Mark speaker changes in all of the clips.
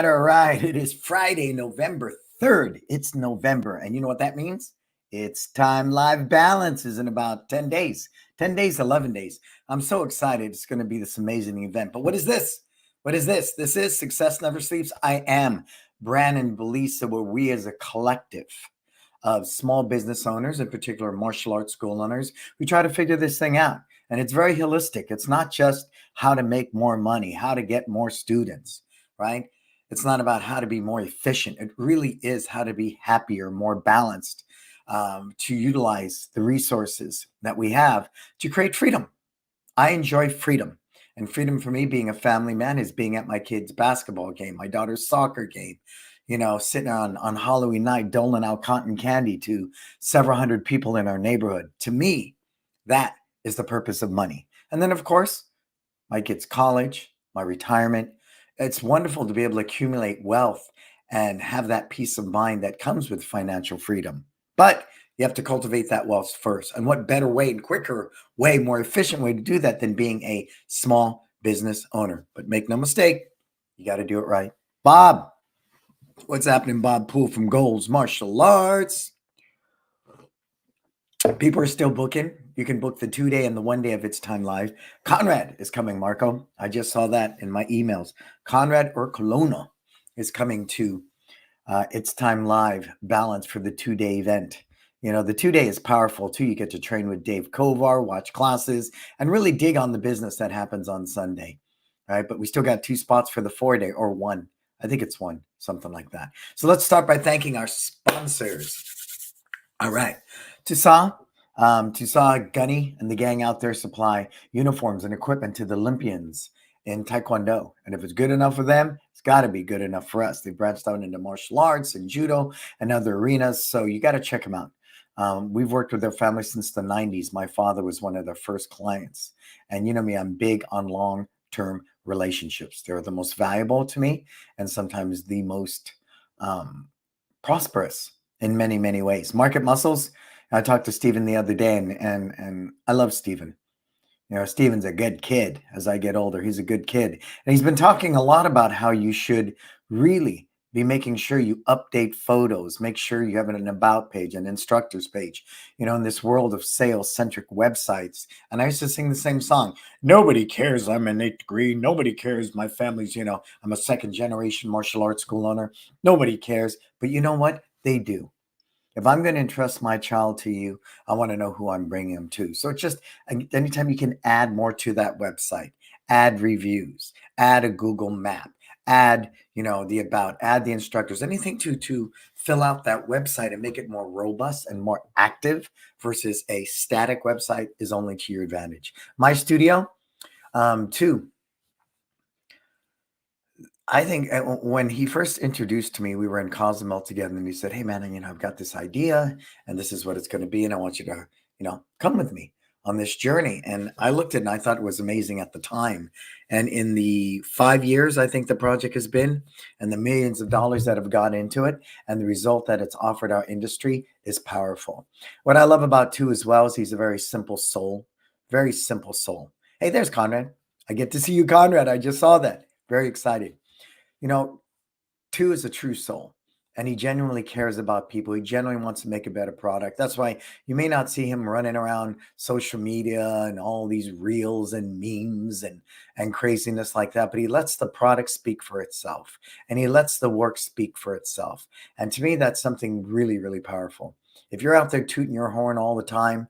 Speaker 1: right, all right. It is Friday, November 3rd. It's November. And you know what that means? It's time live balance is in about 10 days. 10 days, 11 days. I'm so excited. It's going to be this amazing event. But what is this? What is this? This is Success Never Sleeps. I am Brannon Beliso, where we as a collective of small business owners, in particular martial arts school owners, we try to figure this thing out. And it's very holistic. It's not just how to make more money, how to get more students, right? It's not about how to be more efficient. It really is how to be happier, more balanced, to utilize the resources that we have to create freedom. I enjoy freedom. And freedom for me, being a family man, is being at my kid's basketball game, my daughter's soccer game, sitting on Halloween night, doling out cotton candy to several hundred people in our neighborhood. To me, that is the purpose of money. And then, of course, my kids' college, my retirement. It's wonderful to be able to accumulate wealth and have that peace of mind that comes with financial freedom. But you have to cultivate that wealth first. And what better way and quicker way, more efficient way to do that than being a small business owner? But make no mistake, you got to do it right. Bob, what's happening? Bob Poole from Goals Martial Arts. People are still booking. You can book the 2-day and the 1-day of It's Time Live. Conrad is coming, Marco. I just saw that in my emails. Conrad or Kelowna is coming to It's Time Live Balance for the 2-day event. The 2-day is powerful too. You get to train with Dave Kovar, watch classes, and really dig on the business that happens on Sunday. All right, but we still got 2 spots for the 4-day, or 1. I think it's 1, something like that. So let's start by thanking our sponsors. All right. Tusa Gunny and the gang out there supply uniforms and equipment to the Olympians in Taekwondo. And if it's good enough for them, it's got to be good enough for us. They branched out into martial arts and judo and other arenas. So you got to check them out. We've worked with their family since the 90s. My father was one of their first clients. And you know me, I'm big on long-term relationships. They're the most valuable to me and sometimes the most prosperous in many, many ways. Market Muscles. I talked to Steven the other day, and I love Steven. Steven's a good kid. As I get older, he's a good kid. And he's been talking a lot about how you should really be making sure you update photos, make sure you have an about page, an instructor's page, in this world of sales-centric websites. And I used to sing the same song. Nobody cares I'm an 8th degree. Nobody cares my family's, I'm a 2nd-generation martial arts school owner. Nobody cares. But you know what? They do. If I'm going to entrust my child to you, I want to know who I'm bringing them to. So it's just anytime you can add more to that website, add reviews, add a Google map, add, the about, add the instructors, anything to fill out that website and make it more robust and more active versus a static website is only to your advantage. My studio, too. I think when he first introduced to me, we were in Cozumel together, and he said, "Hey, man, I've got this idea, and this is what it's going to be, and I want you to, come with me on this journey." And I looked at it, and I thought it was amazing at the time. And in the 5 years, I think the project has been, and the millions of dollars that have gone into it, and the result that it's offered our industry is powerful. What I love about too as well is he's a very simple soul, very simple soul. Hey, there's Conrad. I get to see you, Conrad. I just saw that. Very excited. Two is a true soul, and he genuinely cares about people. He genuinely wants to make a better product. That's why you may not see him running around social media and all these reels and memes and craziness like that, but he lets the product speak for itself, and he lets the work speak for itself. And to me, that's something really, really powerful. If you're out there tooting your horn all the time,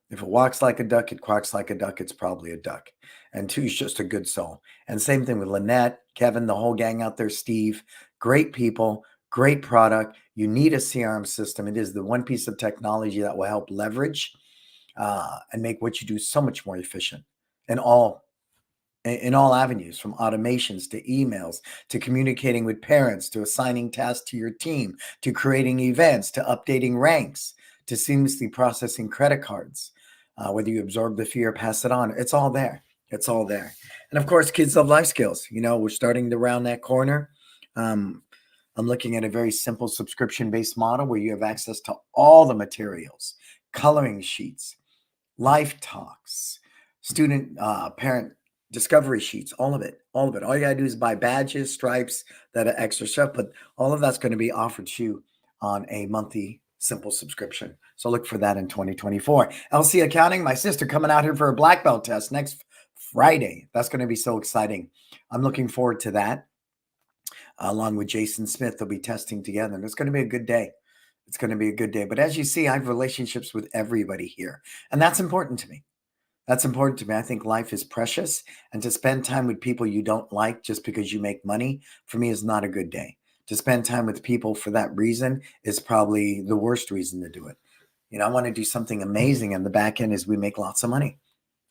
Speaker 1: if it walks like a duck, it quacks like a duck, it's probably a duck. And 2 is just a good soul. And same thing with Lynette, Kevin, the whole gang out there, Steve. Great people, great product. You need a CRM system. It is the one piece of technology that will help leverage and make what you do so much more efficient in all avenues, from automations to emails, to communicating with parents, to assigning tasks to your team, to creating events, to updating ranks, to seamlessly processing credit cards, whether you absorb the fee or pass it on. It's all there. It's all there. And of course, Kids Love Life Skills. We're starting to round that corner. I'm looking at a very simple subscription-based model where you have access to all the materials, coloring sheets, life talks, student, parent discovery sheets, all of it, all of it. All you got to do is buy badges, stripes, that extra stuff, but all of that's going to be offered to you on a monthly simple subscription. So look for that in 2024. LC Accounting, my sister coming out here for a black belt test next Friday. That's going to be so exciting. I'm looking forward to that. Along with Jason Smith, they'll be testing together, and it's going to be a good day. It's going to be a good day. But as you see, I have relationships with everybody here, and that's important to me. That's important to me. I think life is precious, and to spend time with people you don't like just because you make money, for me, is not a good day. To spend time with people for that reason is probably the worst reason to do it. I want to do something amazing, and the back end is we make lots of money.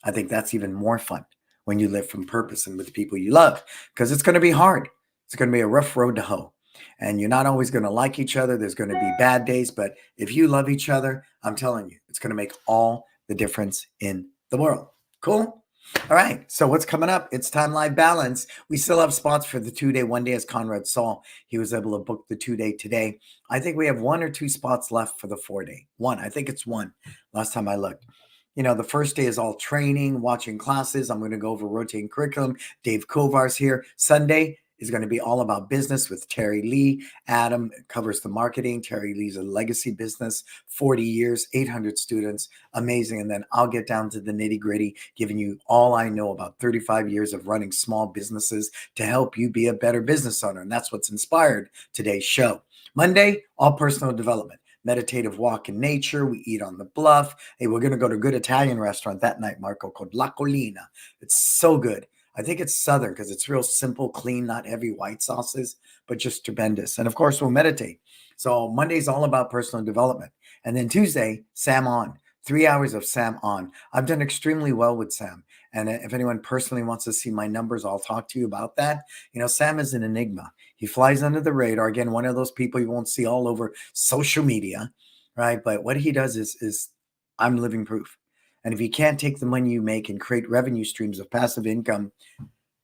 Speaker 1: I think that's even more fun when you live from purpose and with people you love, because it's going to be hard. It's going to be a rough road to hoe. And you're not always going to like each other. There's going to be bad days. But if you love each other, I'm telling you, it's going to make all the difference in the world. Cool? All right. So what's coming up? It's Time Live Balance. We still have spots for the 2-day, 1-day, as Conrad saw. He was able to book the 2-day today. I think we have 1 or 2 spots left for the 4-day. One. I think it's 1 last time I looked. The first day is all training, watching classes. I'm going to go over rotating curriculum. Dave Kovar's here. Sunday is going to be all about business with Terry Lee. Adam covers the marketing. Terry Lee's a legacy business, 40 years, 800 students, amazing. And then I'll get down to the nitty gritty, giving you all I know about 35 years of running small businesses to help you be a better business owner. And that's what's inspired today's show. Monday, all personal development. Meditative walk in nature. We eat on the bluff. Hey, we're going to go to a good Italian restaurant that night, Marco, called La Colina. It's so good. I think it's Southern because it's real simple, clean, not heavy white sauces, but just tremendous. And of course, we'll meditate. So Monday's all about personal development. And then Tuesday, Sam On. 3 hours of Sam On. I've done extremely well with Sam. And if anyone personally wants to see my numbers, I'll talk to you about that. Sam is an enigma. He flies under the radar. Again, one of those people you won't see all over social media, right? But what he does is I'm living proof. And if you can't take the money you make and create revenue streams of passive income,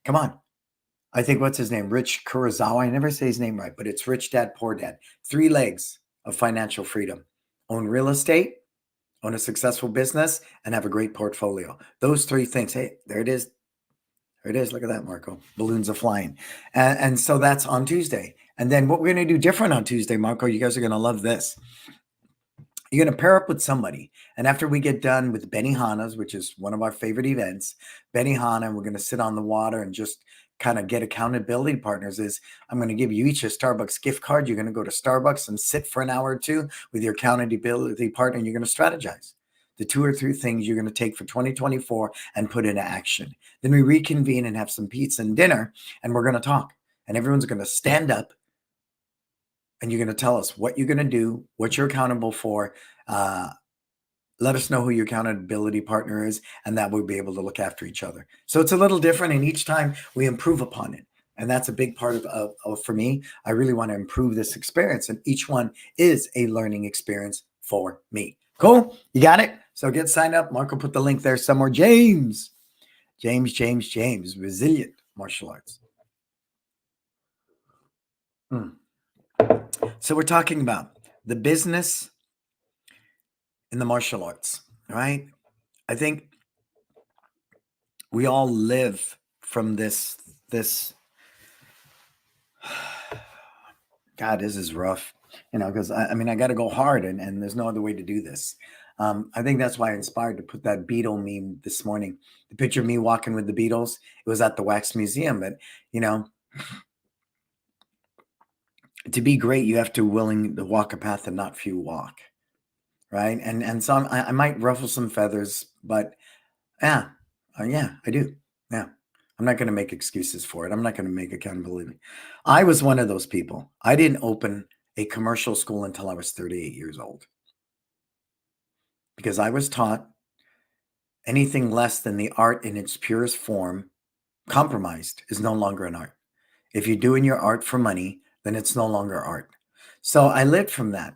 Speaker 1: come on. I think, what's his name? Rich Kurosawa. I never say his name right, but it's Rich Dad, Poor Dad. 3 legs of financial freedom. Own real estate, own a successful business, and have a great portfolio. Those 3 things. Hey, there it is. There it is. Look at that, Marco. Balloons are flying. And so that's on Tuesday. And then what we're going to do different on Tuesday, Marco, you guys are going to love this. You're going to pair up with somebody. And after we get done with Benihana's, which is one of our favorite events, Benihana, we're going to sit on the water and just kind of get accountability partners. I'm going to give you each a Starbucks gift card. You're going to go to Starbucks and sit for an hour or 2 with your accountability partner, and you're going to strategize the 2 or 3 things you're going to take for 2024 and put into action. Then we reconvene and have some pizza and dinner, and we're going to talk. And everyone's going to stand up, and you're going to tell us what you're going to do, what you're accountable for. Let us know who your accountability partner is, and that we'll be able to look after each other. So it's a little different, and each time we improve upon it. And that's a big part of for me. I really want to improve this experience, and each one is a learning experience for me. Cool? You got it? So get signed up. Marco put the link there somewhere. James, Resilient Martial Arts. So we're talking about the business in the martial arts, right? I think we all live from this. God, this is rough, because I got to go hard, and there's no other way to do this. I think that's why I inspired to put that Beatle meme this morning. The picture of me walking with the Beatles. It was at the Wax Museum, but to be great, you have to be willing to walk a path that not few walk, right? And so I might ruffle some feathers, but yeah, I do. Yeah, I'm not going to make excuses for it. I'm not going to make accountability. I was one of those people. I didn't open a commercial school until I was 38 years old because I was taught anything less than the art in its purest form, compromised, is no longer an art. If you're doing your art for money, then it's no longer art. So I lived from that.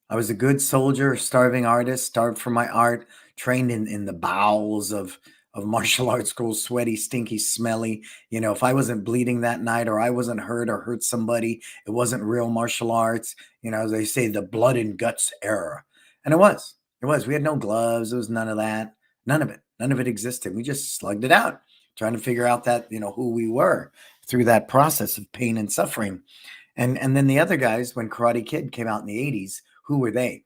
Speaker 1: I was a good soldier, starving artist, starved for my art, trained in the bowels of martial arts schools, sweaty, stinky, smelly. If I wasn't bleeding that night, or I wasn't hurt or hurt somebody, it wasn't real martial arts. As they say, the blood and guts era. And it was. We had no gloves. There was none of that. None of it existed. We just slugged it out. trying to figure out that, who we were through that process of pain and suffering. And then the other guys, when Karate Kid came out in the 80s, who were they?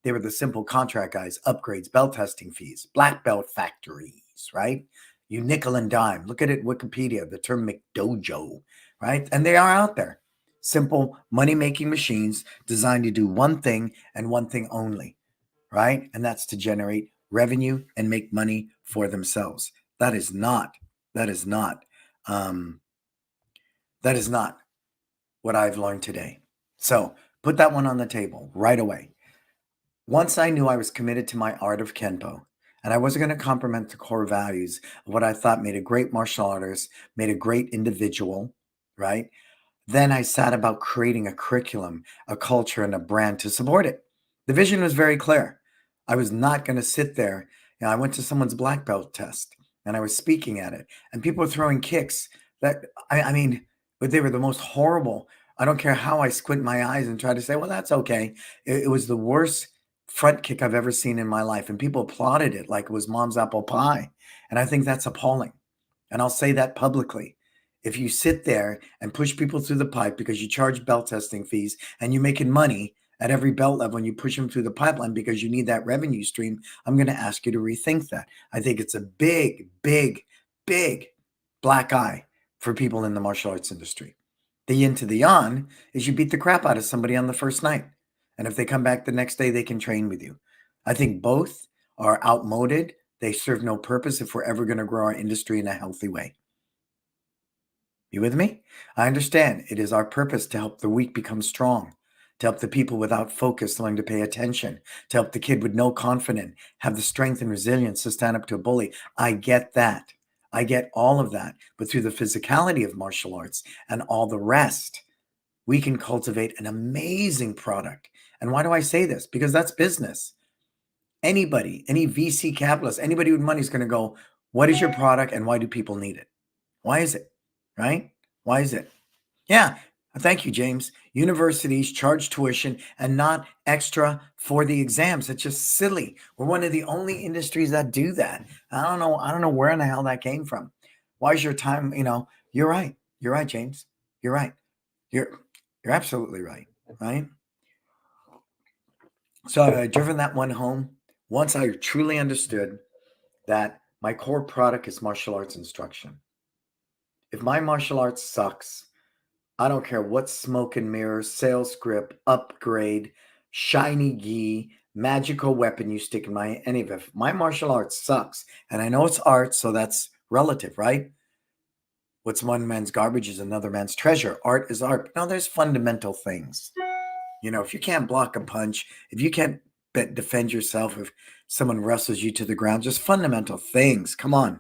Speaker 1: They were the simple contract guys, upgrades, belt testing fees, black belt factories, right? You nickel and dime. Look at it, Wikipedia, the term McDojo, right? And they are out there. Simple money making machines designed to do one thing and one thing only, right? And that's to generate revenue and make money for themselves. That is not, that is not, um, that is not what I've learned today. So put that one on the table right away. Once I knew I was committed to my art of Kenpo, and I wasn't going to compromise the core values of what I thought made a great martial artist, made a great individual, right? Then I sat about creating a curriculum, a culture, and a brand to support it. The vision was very clear. I was not going to sit there. I went to someone's black belt test and I was speaking at it, and people were throwing kicks that, I mean, but they were the most horrible. I don't care how I squint my eyes and try to say, well, that's okay. It was the worst front kick I've ever seen in my life. And people applauded it like it was mom's apple pie. And I think that's appalling. And I'll say that publicly. If you sit there and push people through the pipe because you charge belt testing fees and you're making money at every belt level and you push them through the pipeline because you need that revenue stream, I'm going to ask you to rethink that. I think it's a big, big, big black eye for people in the martial arts industry. The yin to the yang is you beat the crap out of somebody on the first night. And if they come back the next day, they can train with you. I think both are outmoded. They serve no purpose if we're ever going to grow our industry in a healthy way. You with me? I understand it is our purpose to help the weak become strong, to help the people without focus learn to pay attention, to help the kid with no confidence have the strength and resilience to stand up to a bully. I get that. I get all of that. But through the physicality of martial arts and all the rest, we can cultivate an amazing product. And why do I say this? Because that's business. Anybody, any VC capitalist, anybody with money is going to go, what is your product and why do people need it? Why is it? Right? Why is it? Yeah. Thank you, James. Universities charge tuition and not extra for the exams. It's just silly. We're one of the only industries that do that. I don't know. I don't know where in the hell that came from. Why is your time? You're right. You're right, James. You're right. You're you're absolutely right. Right. So I've driven that one home once I truly understood that my core product is martial arts instruction. If my martial arts sucks, I don't care what smoke and mirrors, sales script, upgrade, shiny gi, magical weapon you stick in any of it. If my martial arts sucks, and I know it's art, so that's relative, right? What's one man's garbage is another man's treasure. Art is art. No, there's fundamental things. If you can't block a punch, if you can't defend yourself, if someone wrestles you to the ground, just fundamental things. Come on.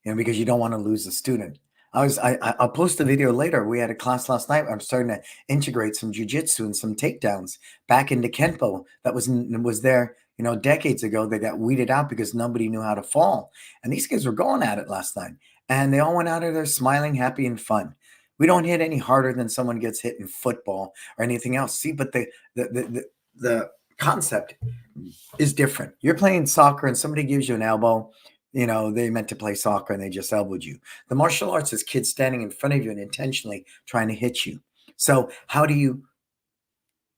Speaker 1: Because you don't want to lose a student. I'll post a video later. We had a class last night. I'm starting to integrate some jujitsu and some takedowns back into Kenpo that was there, decades ago. They got weeded out because nobody knew how to fall. And these kids were going at it last night. And they all went out of there smiling, happy, and fun. We don't hit any harder than someone gets hit in football or anything else. See, but the concept is different. You're playing soccer and somebody gives you an elbow. They meant to play soccer and they just elbowed you. The martial arts is kids standing in front of you and intentionally trying to hit you. So how do you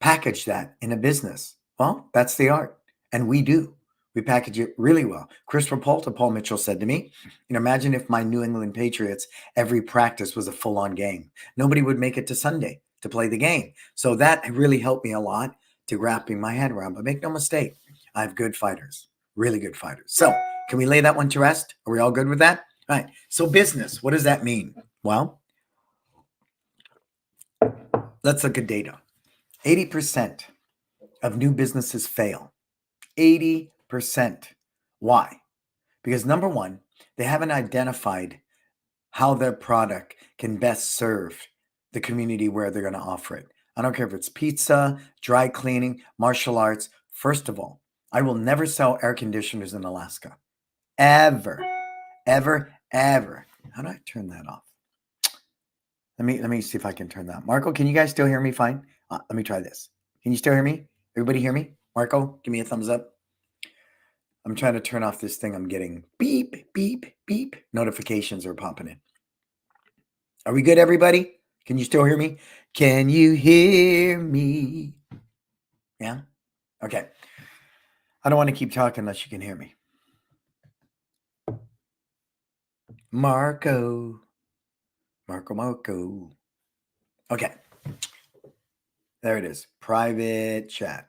Speaker 1: package that in a business? Well, that's the art. And we do. We package it really well. Chris Rapolta, Paul Mitchell said to me, imagine if my New England Patriots, every practice was a full-on game. Nobody would make it to Sunday to play the game. So that really helped me a lot to wrapping my head around. But make no mistake, I have good fighters, really good fighters. So can we lay that one to rest? Are we all good with that? All right. So business, what does that mean? Well, let's look at data. 80% of new businesses fail. 80%. Why? Because number one, they haven't identified how their product can best serve the community where they're going to offer it. I don't care if it's pizza, dry cleaning, martial arts. First of all, I will never sell air conditioners in Alaska. Ever, ever, ever. How do I turn that off? Let me see if I can turn that. Marco, can you guys still hear me fine? Let me try this. Can you still hear me? Everybody hear me? Marco, give me a thumbs up. I'm trying to turn off this thing. I'm getting beep, beep, beep. Notifications are popping in. Are we good, everybody? Can you still hear me? Can you hear me? Yeah? Okay. I don't want to keep talking unless you can hear me. Marco. Okay. There it is. Private chat.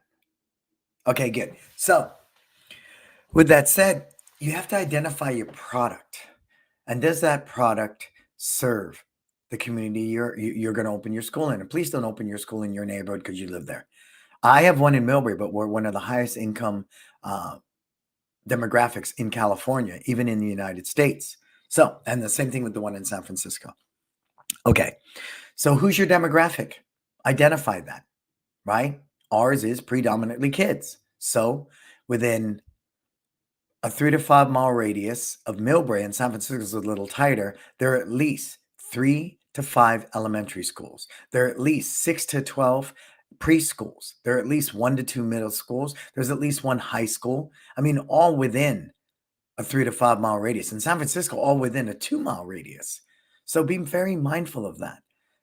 Speaker 1: Okay, good. So, with that said, you have to identify your product. And does that product serve the community you're going to open your school in? And please don't open your school in your neighborhood because you live there. I have one in Millbury, but we're one of the highest income demographics in California, even in the United States. So, and the same thing with the one in San Francisco. Okay, so who's your demographic? Identify that, right? Ours is predominantly kids. So, within a 3 to 5 mile radius of Millbrae, and San Francisco is a little tighter, there are at least 3 to 5 elementary schools. There are at least 6 to 12 preschools. There are at least 1 to 2 middle schools. There's at least one high school. I mean, all within a 3 to 5 mile radius. In San Francisco, all within a 2 mile radius. So be very mindful of that.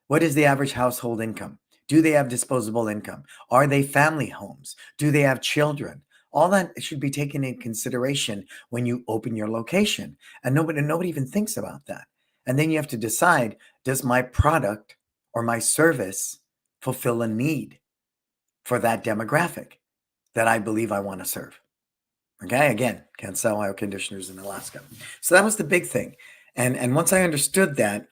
Speaker 1: What is the average household income? Do they have disposable income? Are they family homes? Do they have children? All that should be taken into consideration when you open your location. And nobody even thinks about that. And then you have to decide, does my product or my service fulfill a need for that demographic that I believe I want to serve? Okay, again, can't sell air conditioners in Alaska. So that was the big thing. And once I understood that,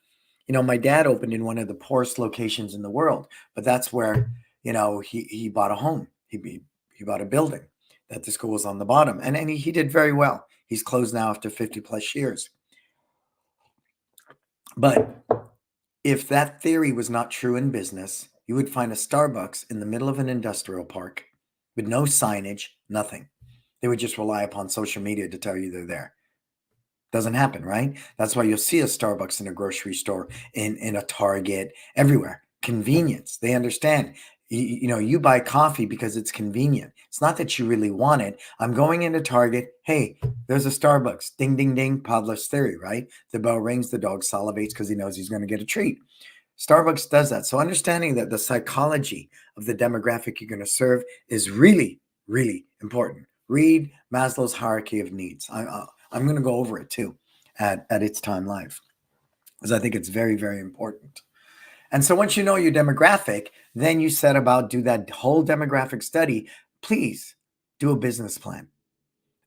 Speaker 1: my dad opened in one of the poorest locations in the world, but that's where, he bought a home. He bought a building that the school was on the bottom. And he did very well. He's closed now after 50 plus years. But if that theory was not true in business, you would find a Starbucks in the middle of an industrial park with no signage, nothing. They would just rely upon social media to tell you they're there. Doesn't happen, right? That's why you'll see a Starbucks in a grocery store, in a Target, everywhere. Convenience. They understand. You buy coffee because it's convenient. It's not that you really want it. I'm going into Target. Hey, there's a Starbucks. Ding, ding, ding. Pavlov's theory, right? The bell rings, the dog salivates because he knows he's going to get a treat. Starbucks does that. So understanding that the psychology of the demographic you're going to serve is really, really important. Read Maslow's hierarchy of needs. I'm going to go over it too at its time live, because I think it's very, very important. And so once you know your demographic, then you set about do that whole demographic study. Please do a business plan.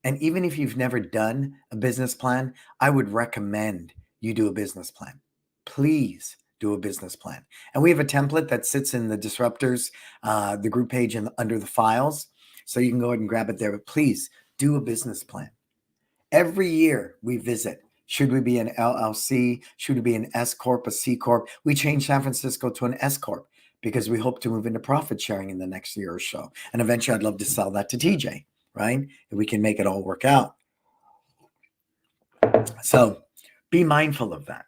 Speaker 1: And even if you've never done a business plan, I would recommend you do a business plan. Please do a business plan. And we have a template that sits in the Disruptors, the group page under the files. So you can go ahead and grab it there. But please do a business plan. Every year we visit. Should we be an LLC? Should we be an S Corp, a C Corp? We changed San Francisco to an S Corp because we hope to move into profit sharing in the next year or so. And eventually I'd love to sell that to TJ, right? If we can make it all work out. So be mindful of that.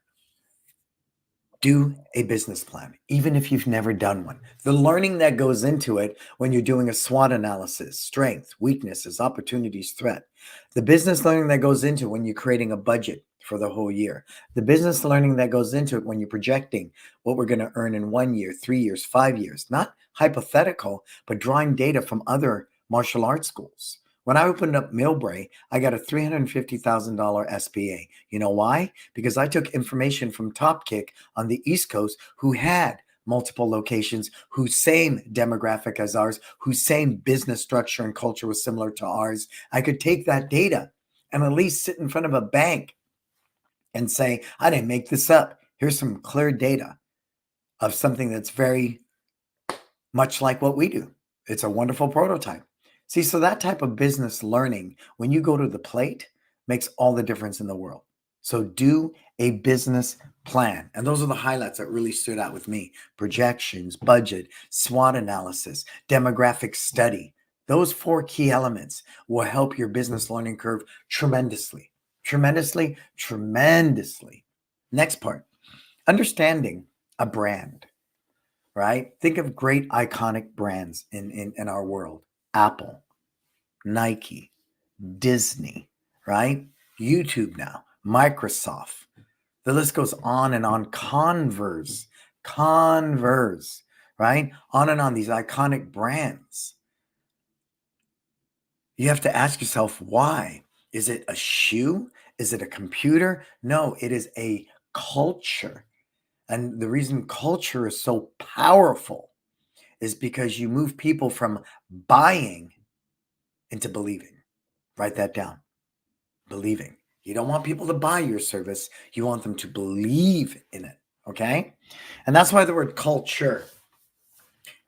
Speaker 1: Do a business plan, even if you've never done one. The learning that goes into it when you're doing a SWOT analysis, strength, weaknesses, opportunities, threat. The business learning that goes into when you're creating a budget for the whole year. The business learning that goes into it when you're projecting what we're going to earn in 1 year, 3 years, 5 years. Not hypothetical, but drawing data from other martial arts schools. When I opened up Millbrae, I got a $350,000 SBA. You know why? Because I took information from Topkick on the East Coast who had multiple locations, whose same demographic as ours, whose same business structure and culture was similar to ours. I could take that data and at least sit in front of a bank and say, I didn't make this up. Here's some clear data of something that's very much like what we do. It's a wonderful prototype. See, so that type of business learning, when you go to the plate, makes all the difference in the world. So do a business plan. And those are the highlights that really stood out with me. Projections, budget, SWOT analysis, demographic study. Those 4 key elements will help your business learning curve tremendously. Tremendously, tremendously. Next part, understanding a brand, right? Think of great iconic brands in our world. Apple, Nike, Disney, right? YouTube now, Microsoft. The list goes on and on. Converse, right? On and on, these iconic brands. You have to ask yourself why. Is it a shoe? Is it a computer? No, it is a culture. And the reason culture is so powerful is because you move people from buying into believing. Write that down. Believing. You don't want people to buy your service. You want them to believe in it. Okay. And that's why the word culture.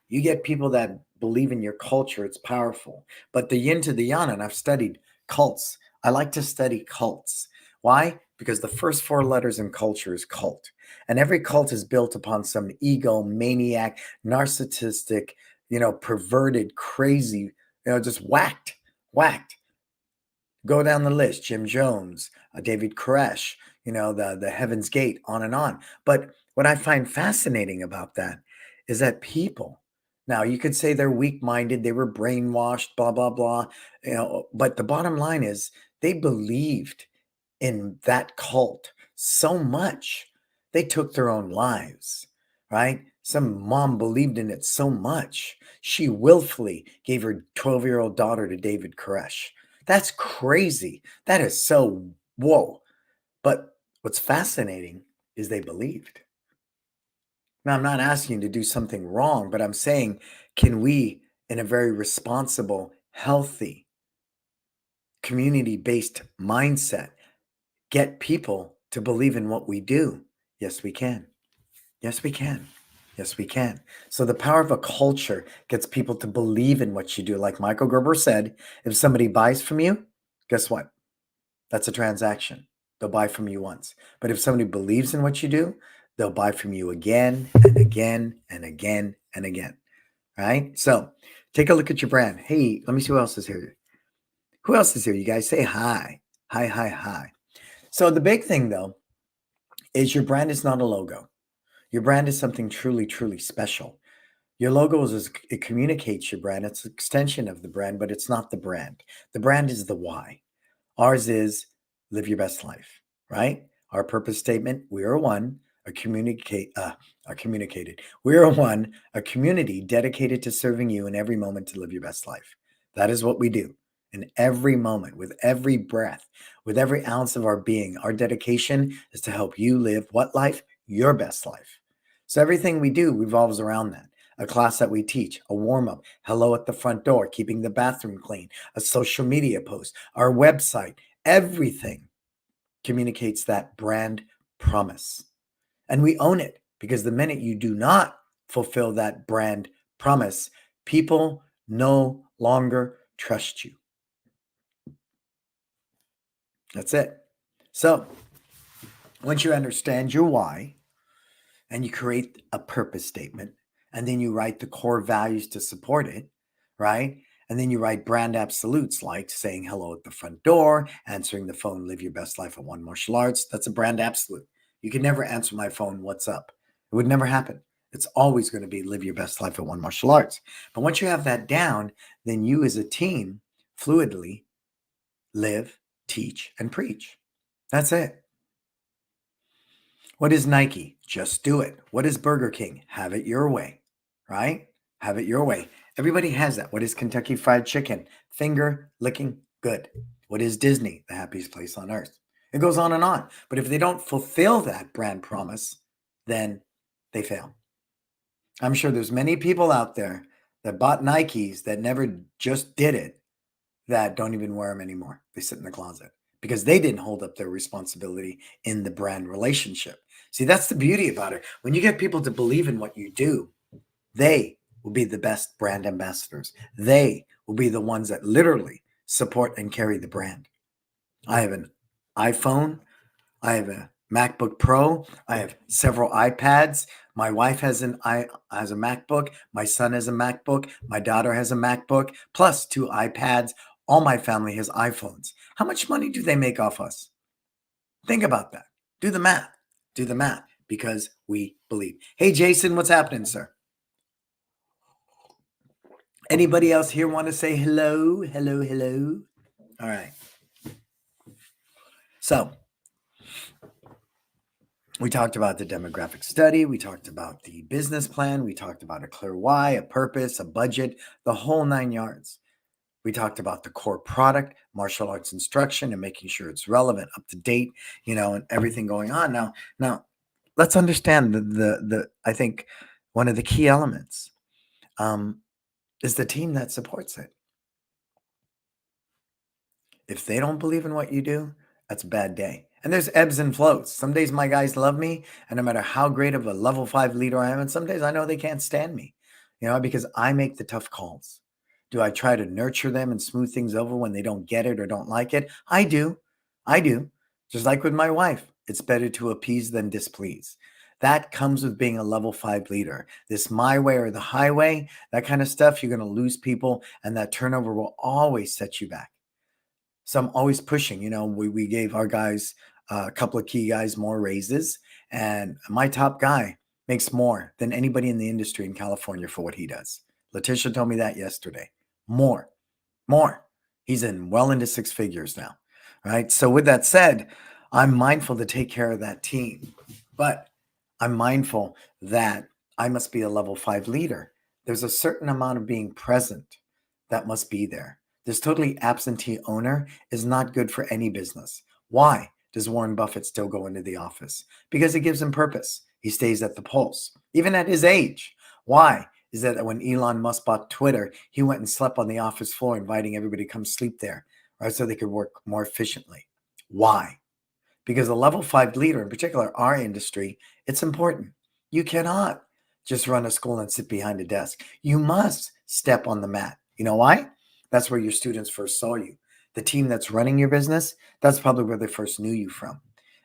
Speaker 1: You get people that believe in your culture, it's powerful. But the yin to the yang, and I've studied cults. I like to study cults. Why? Because the first four letters in culture is cult. And every cult is built upon some ego, maniac, narcissistic, perverted, crazy, just whacked. Go down the list: Jim Jones, David Koresh, the Heaven's Gate, on and on. But what I find fascinating about that is that people, now you could say they're weak-minded, they were brainwashed, blah, blah, blah, but the bottom line is they believed in that cult so much, they took their own lives, right? Some mom believed in it so much, she willfully gave her 12-year-old daughter to David Koresh. That's crazy. That is so whoa. But what's fascinating is they believed. Now, I'm not asking you to do something wrong, but I'm saying, can we, in a very responsible, healthy, community-based mindset, get people to believe in what we do? Yes, we can. Yes, we can. Yes, we can. So the power of a culture gets people to believe in what you do. Like Michael Gerber said, if somebody buys from you, guess what? That's a transaction. They'll buy from you once. But if somebody believes in what you do, they'll buy from you again and again and again and again. Right? So take a look at your brand. Hey, let me see who else is here. Who else is here? You guys say hi. Hi, hi, hi. So the big thing, though, is your brand is not a logo. Your brand is something truly, truly special. Your logo it communicates your brand. It's an extension of the brand, but it's not the brand. The brand is the why. Ours is live your best life, right? Our purpose statement: we are one, communicated. We are one, a community dedicated to serving you in every moment to live your best life. That is what we do in every moment, with every breath, with every ounce of our being. Our dedication is to help you live what life? Your best life. So everything we do revolves around that. A class that we teach, a warm up, hello at the front door, keeping the bathroom clean, a social media post, our website, everything communicates that brand promise. And we own it, because the minute you do not fulfill that brand promise, people no longer trust you. That's it. So once you understand your why, and you create a purpose statement, and then you write the core values to support it, right? And then you write brand absolutes, like saying hello at the front door, answering the phone, live your best life at One Martial Arts. That's a brand absolute. You can never answer my phone, what's up? It would never happen. It's always going to be live your best life at One Martial Arts. But once you have that down, then you as a team fluidly live, teach, and preach. That's it. What is Nike? Just do it. What is Burger King? Have it your way, right? Have it your way. Everybody has that. What is Kentucky Fried Chicken? Finger licking good. What is Disney? The happiest place on earth. It goes on and on. But if they don't fulfill that brand promise, then they fail. I'm sure there's many people out there that bought Nikes that never just did it, that don't even wear them anymore. They sit in the closet because they didn't hold up their responsibility in the brand relationship. See, that's the beauty about it. When you get people to believe in what you do, they will be the best brand ambassadors. They will be the ones that literally support and carry the brand. I have an iPhone. I have a MacBook Pro. I have several iPads. My wife has a MacBook. My son has a MacBook. My daughter has a MacBook, plus 2 iPads. All my family has iPhones. How much money do they make off us? Think about that. Do the math. Do the math, because we believe. Hey, Jason, what's happening, sir? Anybody else here want to say hello? Hello, hello. All right. So we talked about the demographic study. We talked about the business plan. We talked about a clear why, a purpose, a budget, the whole nine yards. We talked about the core product, martial arts instruction, and making sure it's relevant, up to date, and everything going on. Now, let's understand the I think one of the key elements um, is the team that supports it. If they don't believe in what you do, that's a bad day. And there's ebbs and flows. Some days my guys love me, and no matter how great of a level 5 leader I am, and some days I know they can't stand me, because I make the tough calls. Do I try to nurture them and smooth things over when they don't get it or don't like it? I do. I do. Just like with my wife, it's better to appease than displease. That comes with being a level 5 leader. This my way or the highway, that kind of stuff, you're going to lose people, and that turnover will always set you back. So I'm always pushing. We gave our guys, a couple of key guys, more raises, and my top guy makes more than anybody in the industry in California for what he does. Letitia told me that yesterday. More. He's well into six figures now. Right. So with that said, I'm mindful to take care of that team, but I'm mindful that I must be a level 5 leader. There's a certain amount of being present that must be there. This totally absentee owner is not good for any business. Why does Warren Buffett still go into the office? Because it gives him purpose. He stays at the pulse, even at his age. Why? Is that when Elon Musk bought Twitter, he went and slept on the office floor, inviting everybody to come sleep there, right? So they could work more efficiently. Why? Because a level 5 leader, in particular our industry, it's important. You cannot just run a school and sit behind a desk. You must step on the mat. You know why? That's where your students first saw you. The team that's running your business, that's probably where they first knew you from.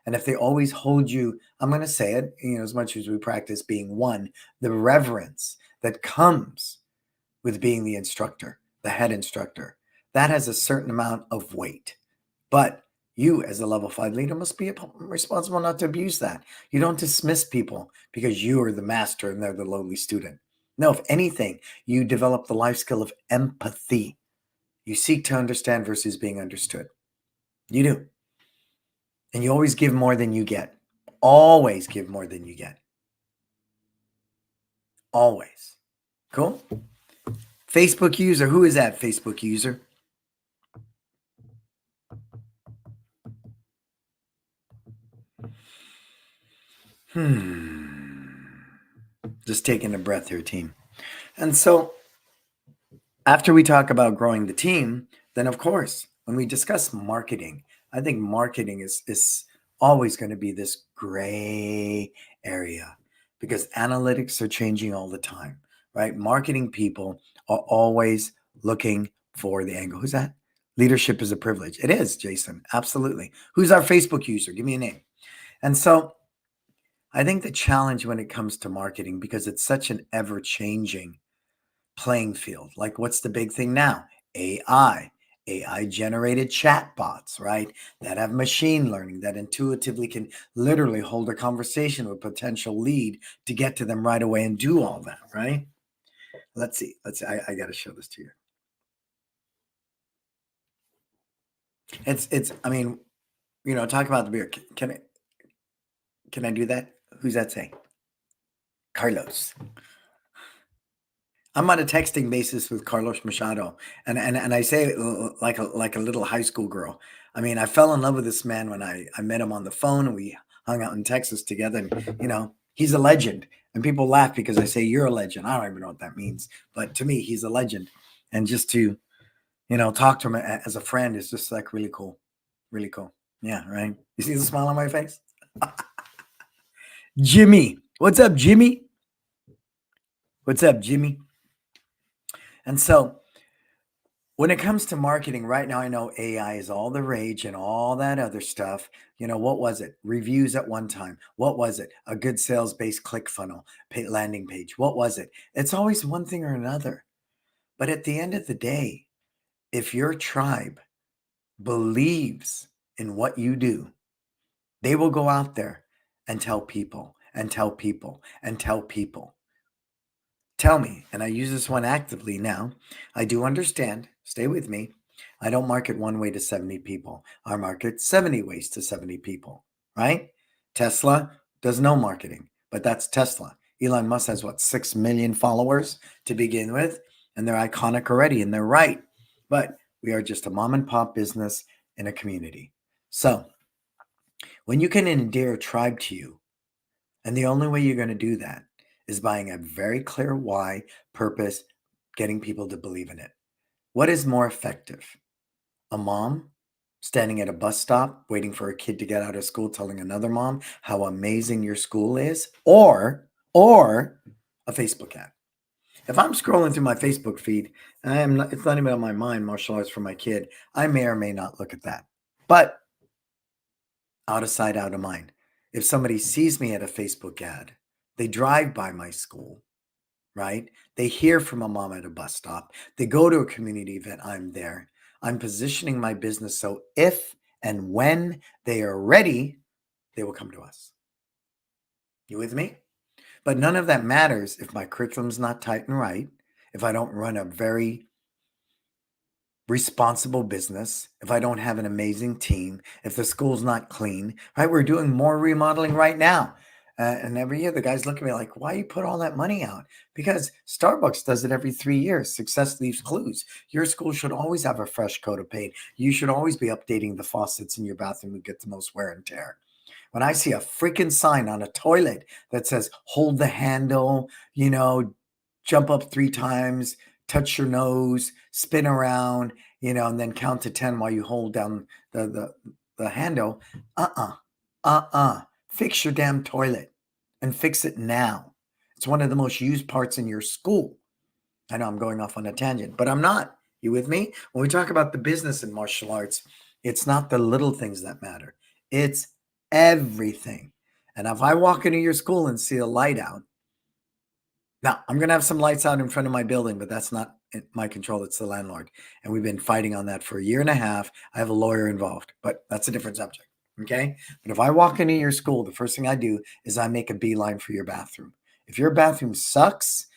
Speaker 1: And if they always hold you, I'm going to say it, as much as we practice being one, the reverence that comes with being the instructor, the head instructor, that has a certain amount of weight. But you, as a level 5 leader, must be responsible not to abuse that. You don't dismiss people because you are the master and they're the lowly student. No, if anything, you develop the life skill of empathy. You seek to understand versus being understood. You do. And you always give more than you get. Always give more than you get. Always. Cool? Facebook user. Who is that Facebook user? Just taking a breath here, team. And so after we talk about growing the team, then of course, when we discuss marketing, I think marketing is always going to be this gray area because analytics are changing all the time, right? Marketing people are always looking for the angle. Who's that? Leadership is a privilege. It is, Jason. Absolutely. Who's our Facebook user? Give me a name. And so I think the challenge when it comes to marketing, because it's such an ever changing playing field. Like, what's the big thing now? AI generated chatbots, right? That have machine learning that intuitively can literally hold a conversation with a potential lead to get to them right away and do all that, right? Let's see. I got to show this to you. I mean, talk about the beer. Can I do that? Who's that saying? Carlos. I'm on a texting basis with Carlos Machado, and I say it like a little high school girl. I mean, I fell in love with this man when I met him on the phone and we hung out in Texas together. And he's a legend, and people laugh because I say you're a legend. I don't even know what that means, but to me, he's a legend. And just to talk to him as a friend is just like really cool, really cool. Yeah, right. You see the smile on my face, Jimmy. What's up, Jimmy? What's up, Jimmy? And so when it comes to marketing right now, I know AI is all the rage and all that other stuff. What was it? Reviews at one time. What was it? A good sales-based click funnel, landing page. What was it? It's always one thing or another. But at the end of the day, if your tribe believes in what you do, they will go out there and tell people and tell people and tell people. Tell me, and I use this one actively now. I do understand. Stay with me. I don't market one way to 70 people. I market 70 ways to 70 people, right? Tesla does no marketing, but that's Tesla. Elon Musk has what, 6 million followers to begin with, and they're iconic already, and they're right. But we are just a mom and pop business in a community. So when you can endear a tribe to you, and the only way you're going to do that is buying a very clear why, purpose, getting people to believe in it. What is more effective? A mom standing at a bus stop waiting for a kid to get out of school telling another mom how amazing your school is, or a Facebook ad. If I'm scrolling through my Facebook feed and it's not even on my mind, martial arts for my kid, I may or may not look at that. But out of sight, out of mind. If somebody sees me at a Facebook ad, they drive by my school, right? They hear from a mom at a bus stop. They go to a community event. I'm there. I'm positioning my business so if and when they are ready, they will come to us. You with me? But none of that matters if my curriculum's not tight and right, if I don't run a very responsible business, if I don't have an amazing team, if the school's not clean, right? We're doing more remodeling right now. And every year the guys look at me like, why you put all that money out? Because Starbucks does it every 3 years. Success leaves clues. Your school should always have a fresh coat of paint. You should always be updating the faucets in your bathroom to get the most wear and tear. When I see a freaking sign on a toilet that says, hold the handle, jump up 3 times, touch your nose, spin around, and then count to 10 while you hold down the handle. Fix your damn toilet and fix it now. It's one of the most used parts in your school. I know I'm going off on a tangent, but I'm not. You with me? When we talk about the business in martial arts, it's not the little things that matter. It's everything. And if I walk into your school and see a light out, now I'm going to have some lights out in front of my building, but that's not in my control. It's the landlord. And we've been fighting on that for a year and a half. I have a lawyer involved, but that's a different subject. Okay. But if I walk into your school, the first thing I do is I make a beeline for your bathroom. If your bathroom sucks,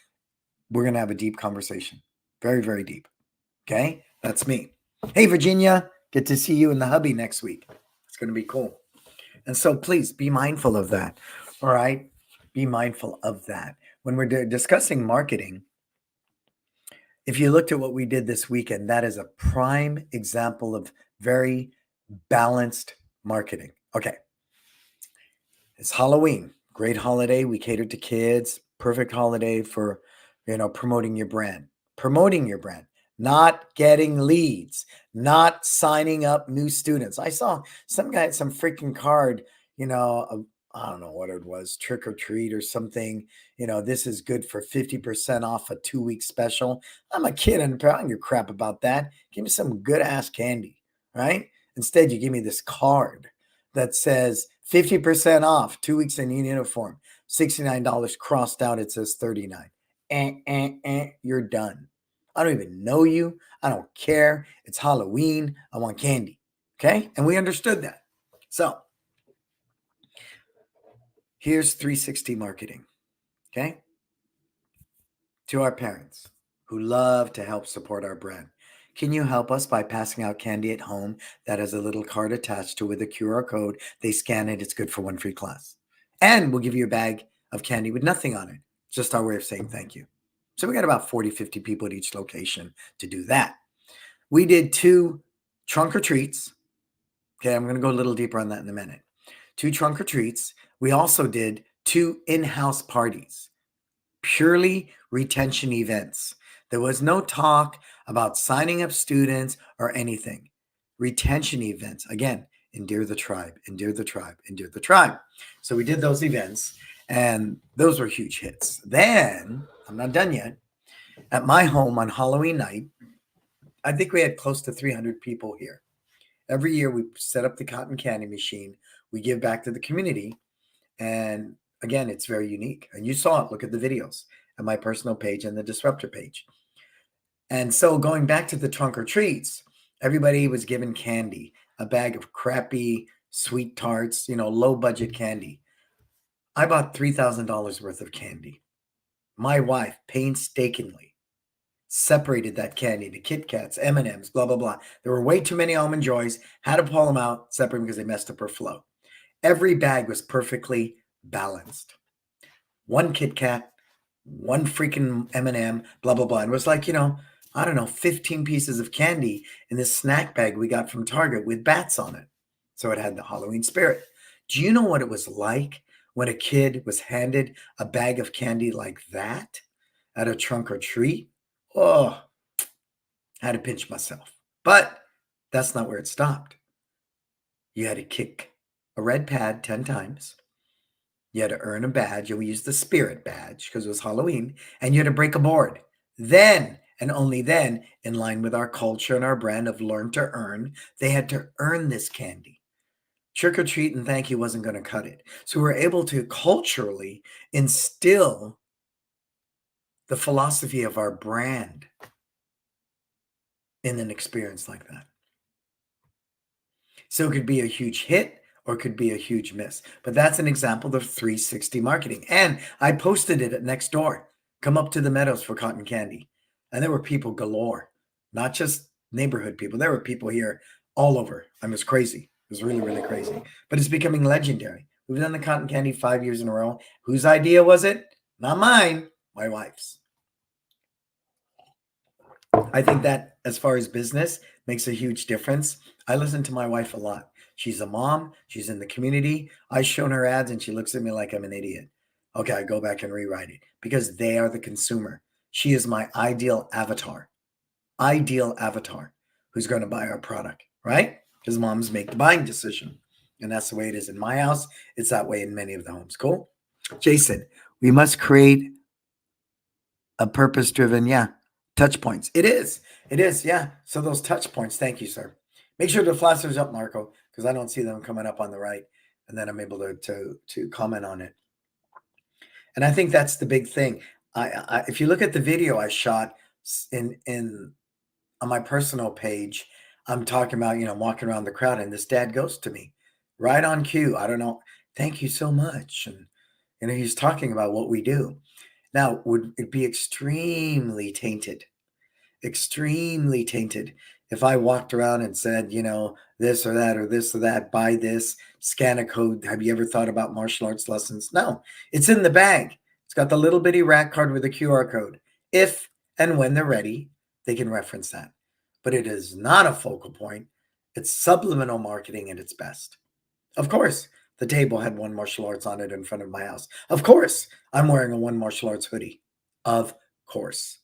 Speaker 1: we're going to have a deep conversation. Very, very deep. Okay. That's me. Hey, Virginia, get to see you in the hubby next week. It's going to be cool. And so please be mindful of that. All right. Be mindful of that. When we're discussing marketing, if you looked at what we did this weekend, that is a prime example of very balanced marketing. Okay. It's Halloween. Great holiday. We catered to kids. Perfect holiday for, promoting your brand. Promoting your brand. Not getting leads. Not signing up new students. I saw some guy had some freaking card, I don't know what it was, trick or treat or something. This is good for 50% off a 2-week special. I'm a kid and I don't give a crap about that. Give me some good ass candy, right? Instead, you give me this card that says 50% off, 2 weeks in uniform, $69 crossed out. It says 39. You're done. I don't even know you. I don't care. It's Halloween. I want candy. Okay. And we understood that. So here's 360 marketing. Okay. To our parents who love to help support our brand. Can you help us by passing out candy at home that has a little card attached to with a QR code? They scan it. It's good for one free class. And we'll give you a bag of candy with nothing on it. Just our way of saying thank you. So we got about 40, 50 people at each location to do that. We did 2 trunk or treats. Okay, I'm going to go a little deeper on that in a minute. 2 trunk or treats. We also did 2 in-house parties. Purely retention events. There was no talk about signing up students or anything. Retention events. Again, endear the tribe, endear the tribe, endear the tribe. So we did those events and those were huge hits. Then, I'm not done yet. At my home on Halloween night, I think we had close to 300 people here. Every year we set up the cotton candy machine. We give back to the community. And again, it's very unique. And you saw it. Look at the videos at my personal page and the Disruptor page. And so going back to the trunk or treats, everybody was given candy, a bag of crappy sweet tarts, low budget candy. I bought $3,000 worth of candy. My wife painstakingly separated that candy, the Kit Kats, M&Ms, blah, blah, blah. There were way too many Almond Joys, had to pull them out, separate them because they messed up her flow. Every bag was perfectly balanced. One Kit Kat, one freaking M&M, blah, blah, blah. And it was like, I don't know, 15 pieces of candy in this snack bag we got from Target with bats on it. So it had the Halloween spirit. Do you know what it was like when a kid was handed a bag of candy like that at a trunk or treat? Oh, I had to pinch myself. But that's not where it stopped. You had to kick a red pad 10 times. You had to earn a badge, and we used the spirit badge because it was Halloween, and you had to break a board. Then, and only then, in line with our culture and our brand of learn to earn, they had to earn this candy. Trick or treat and thank you wasn't going to cut it. So we were able to culturally instill the philosophy of our brand in an experience like that. So it could be a huge hit or it could be a huge miss. But that's an example of 360 marketing. And I posted it at Next Door. Come up to the Meadows for cotton candy. And there were people galore, not just neighborhood people. There were people here all over. I was crazy. It was really, really crazy. But it's becoming legendary. We've done the cotton candy 5 years in a row. Whose idea was it? Not mine, my wife's. I think that as far as business makes a huge difference. I listen to my wife a lot. She's a mom, she's in the community. I shown her ads and she looks at me like I'm an idiot. Okay, I go back and rewrite it because they are the consumer. She is my ideal avatar who's going to buy our product, right? Because moms make the buying decision. And that's the way it is in my house. It's that way in many of the homes. Cool. Jason, we must create a purpose driven, yeah, touch points. It is. It is. Yeah. So those touch points. Thank you, sir. Make sure the flashers up, Marco, because I don't see them coming up on the right. And then I'm able to comment on it. And I think that's the big thing. If you look at the video I shot in on my personal page, I'm talking about, walking around the crowd and this dad goes to me right on cue. I don't know. Thank you so much. And he's talking about what we do. Now, would it be extremely tainted if I walked around and said, this or that or this or that, buy this, scan a code. Have you ever thought about martial arts lessons? No, it's in the bag. It's got the little bitty rack card with a QR code. If and when they're ready, they can reference that. But it is not a focal point. It's subliminal marketing at its best. Of course, the table had one martial arts on it in front of my house. Of course, I'm wearing a one martial arts hoodie. Of course.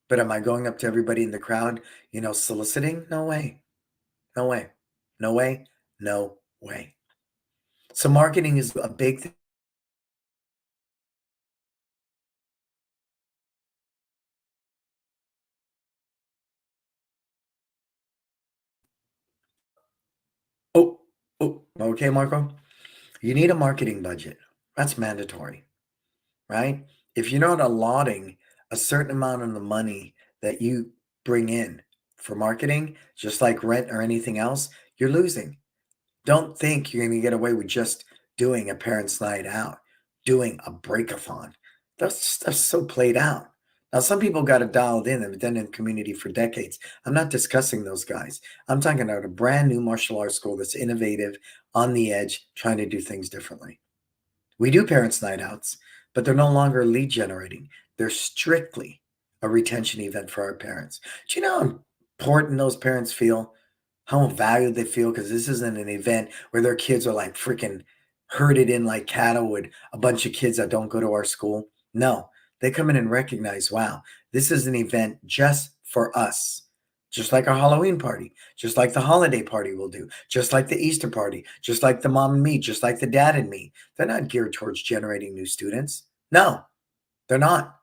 Speaker 1: But am I going up to everybody in the crowd, soliciting? No way. No way. No way. No way. So marketing is a big thing. Okay, Marco. You need a marketing budget. That's mandatory, right? If you're not allotting a certain amount of the money that you bring in for marketing, just like rent or anything else, you're losing. Don't think you're going to get away with just doing a parents' night out, doing a breakathon. That's stuff's so played out. Now, some people got it dialed in and have been in the community for decades. I'm not discussing those guys. I'm talking about a brand new martial arts school that's innovative, on the edge, trying to do things differently. We do parents' night outs, but they're no longer lead generating. They're strictly a retention event for our parents. Do you know how important those parents feel? How valued they feel? Because this isn't an event where their kids are like freaking herded in like cattle with a bunch of kids that don't go to our school. No, they come in and recognize, wow, this is an event just for us. Just like our Halloween party, just like the holiday party will do, just like the Easter party, just like the mom and me, just like the dad and me. They're not geared towards generating new students. No, they're not.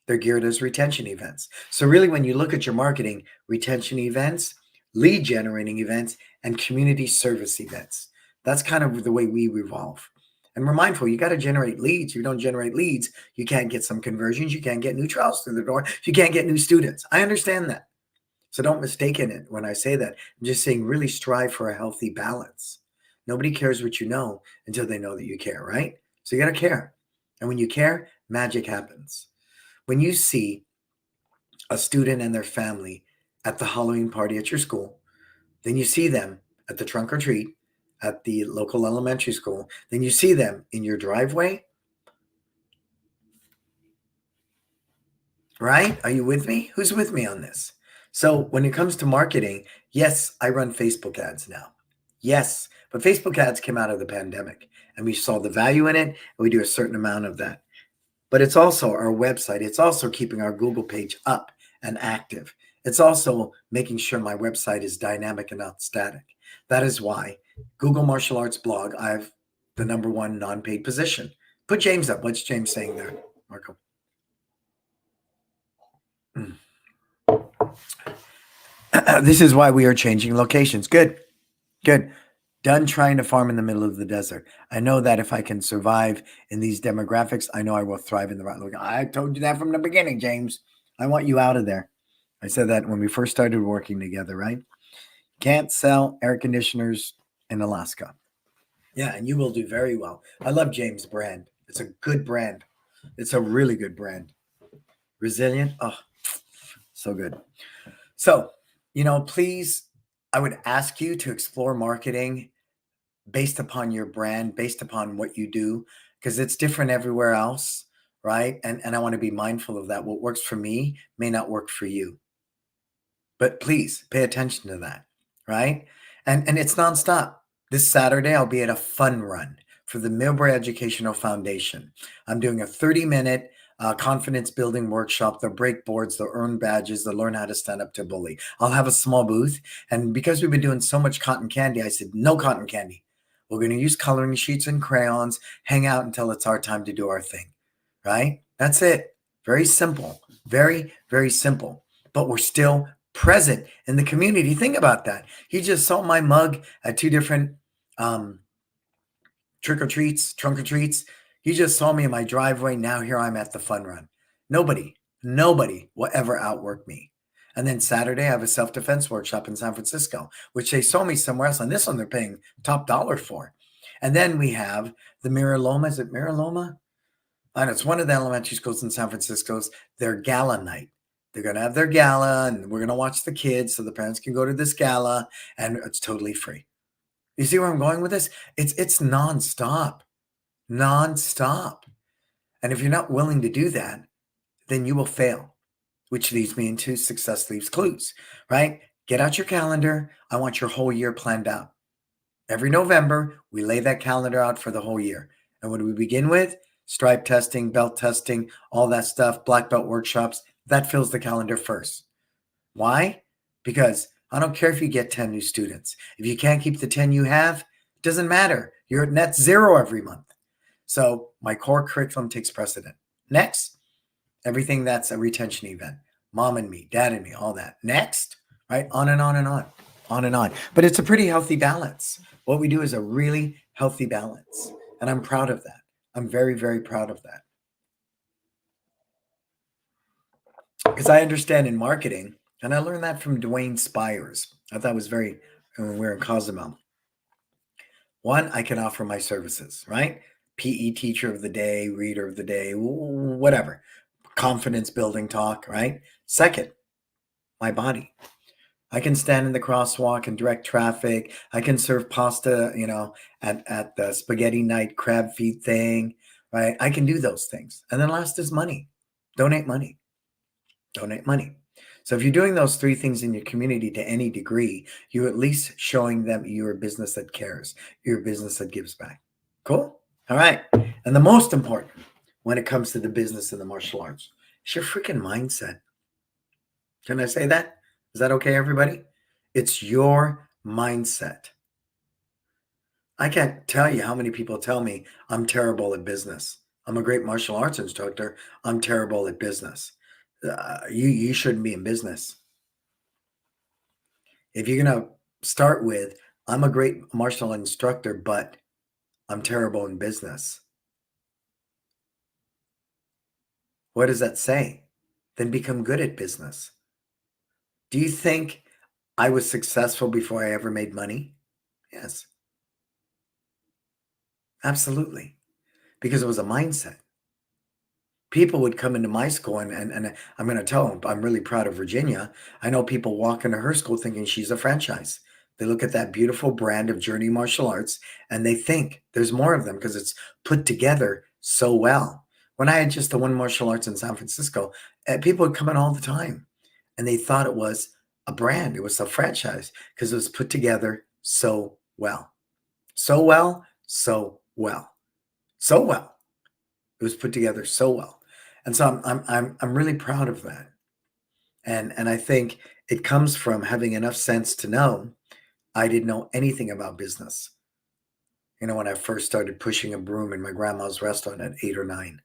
Speaker 1: They're geared as retention events. So really, when you look at your marketing, retention events, lead generating events, and community service events, that's kind of the way we revolve. And we're mindful, you got to generate leads. If you don't generate leads, you can't get some conversions. You can't get new trials through the door. You can't get new students. I understand that. So don't mistake it when I say that. I'm just saying really strive for a healthy balance. Nobody cares what you know until they know that you care, right? So you got to care. And when you care, magic happens. When you see a student and their family at the Halloween party at your school. Then you see them at the trunk or treat at the local elementary school. Then you see them in your driveway. Right? Are you with me? Who's with me on this? So when it comes to marketing, yes, I run Facebook ads now. Yes, but Facebook ads came out of the pandemic and we saw the value in it and we do a certain amount of that. But it's also our website. It's also keeping our Google page up and active. It's also making sure my website is dynamic and not static. That is why Google Martial Arts blog, I have the #1 non-paid position. Put James up. What's James saying there, Marco? This is why we are changing locations. Good, good. Done trying to farm in the middle of the desert. I know that if I can survive in these demographics, I know I will thrive in the right location. I told you that from the beginning, James. I want you out of there. I said that when we first started working together, right? Can't sell air conditioners in Alaska. Yeah, and you will do very well. I love James' brand. It's a good brand. It's a really good brand. Resilient. Oh, so good. So, please, I would ask you to explore marketing based upon your brand, based upon what you do, because it's different everywhere else, right? And I want to be mindful of that. What works for me may not work for you. But please pay attention to that, right? And it's nonstop. This Saturday, I'll be at a fun run for the Millbrae Educational Foundation. I'm doing a 30-minute confidence building workshop. They'll break boards, they'll earn badges, they'll learn how to stand up to a bully. I'll have a small booth. And because we've been doing so much cotton candy, I said, no cotton candy. We're going to use coloring sheets and crayons, hang out until it's our time to do our thing, right? That's it. Very simple. Very, very simple. But we're still present in the community. Think about that. You just saw my mug at 2 different trick or treats, trunk or treats. You just saw me in my driveway. Now here I'm at the fun run. Nobody will ever outwork me. And then Saturday, I have a self-defense workshop in San Francisco, which they saw me somewhere else. And this one they're paying top dollar for. And then we have the Mira Loma. Is it Mira Loma? And it's one of the elementary schools in San Francisco's, their gala night. They're going to have their gala and we're going to watch the kids so the parents can go to this gala and it's totally free. You see where I'm going with this? It's nonstop, nonstop. And if you're not willing to do that, then you will fail, which leads me into success leaves clues, right? Get out your calendar. I want your whole year planned out. Every November, we lay that calendar out for the whole year. And what do we begin with? Stripe testing, belt testing, all that stuff, black belt workshops. That fills the calendar first. Why? Because I don't care if you get 10 new students. If you can't keep the 10 you have, it doesn't matter. You're at net zero every month. So my core curriculum takes precedent. Next, everything that's a retention event. Mom and me, dad and me, all that. Next, right? On and on and on, on and on. But it's a pretty healthy balance. What we do is a really healthy balance. And I'm proud of that. I'm very, very proud of that. Because I understand in marketing, and I learned that from Dwayne Spires. I thought it was very, when we were in Cozumel. One, I can offer my services, right? PE teacher of the day, reader of the day, whatever. Confidence building talk, right? Second, my body. I can stand in the crosswalk and direct traffic. I can serve pasta, at the spaghetti night crab feed thing, right? I can do those things. And then last is money. Donate money. Donate money. So if you're doing those 3 things in your community to any degree, you're at least showing them you're a business that cares. You're a business that gives back. Cool? All right. And the most important when it comes to the business and the martial arts is your freaking mindset. Can I say that? Is that okay, everybody? It's your mindset. I can't tell you how many people tell me I'm terrible at business. I'm a great martial arts instructor. I'm terrible at business. You shouldn't be in business. If you're going to start with, I'm a great martial instructor, but I'm terrible in business. What does that say? Then become good at business. Do you think I was successful before I ever made money? Yes, absolutely. Because it was a mindset. people would come into my school, and I'm going to tell them I'm really proud of Virginia. I know people walk into her school thinking she's a franchise. They look at that beautiful brand of Journey Martial Arts and they think there's more of them because it's put together so well. When I had just the one martial arts in San Francisco, people would come in all the time and they thought it was a brand, it was a franchise because it was put together so well. So well, so well, so well. It was put together so well. And so I'm really proud of that. And I think it comes from having enough sense to know I didn't know anything about business. You know, when I first started pushing a broom in my grandma's restaurant at 8 or 9,